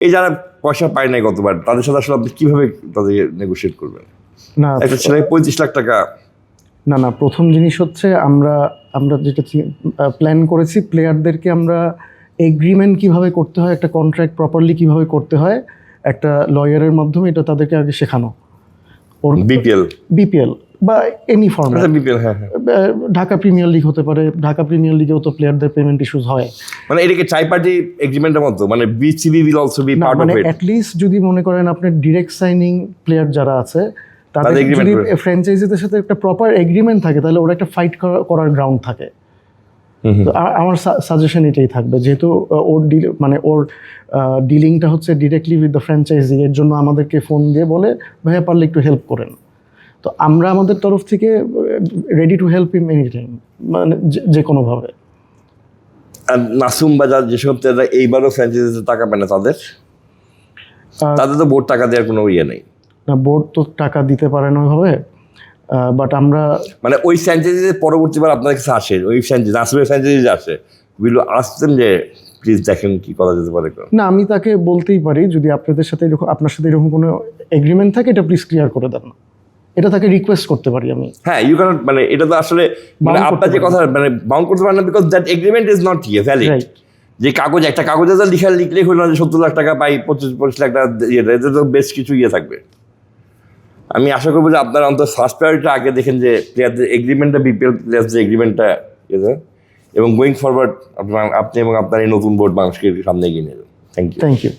এই যারা পয়সা পায় নাই গতবার, তাদের সাথে আসলে আপনি কীভাবে তাদের নেগোশিয়েট করবেন? না একটা ছেলে 25 লাখ টাকা। না প্রথম জিনিস হচ্ছে আমরা যেটা প্ল্যান করেছি, প্লেয়ারদেরকে আমরা এগ্রিমেন্ট কিভাবে করতে হয়, একটা কন্ট্রাক্ট প্রপারলি কিভাবে করতে হয় একটা লয়ারের মাধ্যমে, এটা তাদেরকে আগে শেখানো। ওর বিপিএল বা এনি ফর্ম্যাট, বিপিএল, হ্যাঁ, ঢাকা প্রিমিয়ার লিগ হতে পারে, ঢাকা প্রিমিয়ার লিগেও তো প্লেয়ারদের পেমেন্ট ইস্যুস হয়। মানে এটাকে ট্রাই পার্টি এগ্রিমেন্টের মতো, মানে BCB will also be part of it. At least যদি মনে করেন আপনার ডিরেক্ট সাইনিং প্লেয়ার যারা আছে তাদের যদি ফ্র্যাঞ্চাইজিদের সাথে একটা প্রপার এগ্রিমেন্ট থাকে, তাহলে ওরা একটা ফাইট করার গ্রাউন্ড থাকে। তো আমার সাজেশন এটাই থাকবে, যেহেতু ওর ওর ডিলিংটা হচ্ছে ডিরেক্টলি উইথ দ্য ফ্র্যাঞ্চাইজি, এর জন্য আমাদেরকে ফোন দিয়ে বলে ভাইয়া পারলে একটু হেল্প করেন। তো আমরা আমাদের তরফ থেকে ready to help him any time, মানে যে কোনোভাবে। আর নাসুম বাজার যেসব এইবারও ফ্র্যাঞ্চাইজিতে টাকা পায় না, তাদের তো বোর্ড টাকা দেওয়ার কোনো ইয়ে নেই। না, বোর্ড তো টাকা দিতে পারে না ওইভাবে, বাট আমরা মানে ওই ফ্র্যাঞ্চাইজিতে পরবর্তীবার আপনাদের কাছে আসে, ওই ফ্র্যাঞ্চাইজি নাসুমের ফ্র্যাঞ্চাইজি আসে, উইল আসতেন যে প্লিজ দেখেন কি করা যেতে পারে। না, আমি তাকে বলতেই পারি যদি আপনার সাথে এরকম কোনো এগ্রিমেন্ট থাকে এটা প্লিজ ক্লিয়ার করে দেন, এটা তাকে রিকোয়েস্ট করতে পারি আমি। হ্যাঁ, ইউ ক্যানট, মানে এটা তো আসলে মানে আপনার যে কথা, মানে বাউন্ড করতে পারেন না, because that agreement is not valid. যে একটা কাগজে লিখলে হলো না যে 70 লাখ টাকা পাই, 25 লাখ টাকা এতে তো বেশ কিছু ইয়ে থাকবে। আমি আশা করবো যে আপনারা অন্তত ফার্স্ট প্রায়োরিটিটা আগে দেখেন যে প্লেয়ারদের এগ্রিমেন্টটা, বিপিএল প্লেয়ারদের এগ্রিমেন্টটা এবং গোয়িং ফরওয়ার্ড আপনি এবং আপনার এই নতুন বোর্ড মানুষকে সামনে এগিয়ে নিয়ে যাবেন। Thank you.